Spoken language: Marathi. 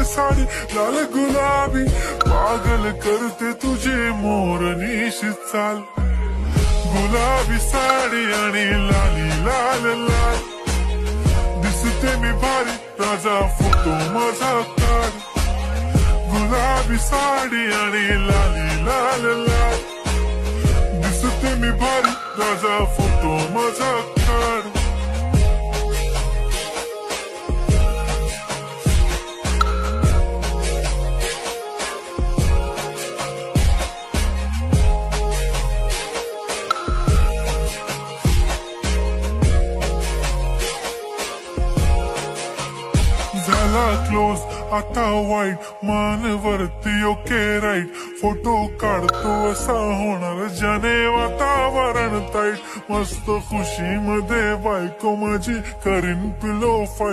साडी लाल गुलाबी, पागल करते तुझे मोरनीशी चाल. गुलाबी साडी आणि लाली लाल लाल, दिसते मी भारी राजा फोटो माझा काढ. गुलाबी साडी आणि लाली लाल लाल, दिसते मी भारी राजा फोटो माझा काढ. झाला क्लोज आता वाईट, मानवरती ओके राईट. फोटो काढतो असा होणार ज्याने वातावरण ताईट. मस्त खुशी मध्ये बायको माझी करीन पिलो फाईट.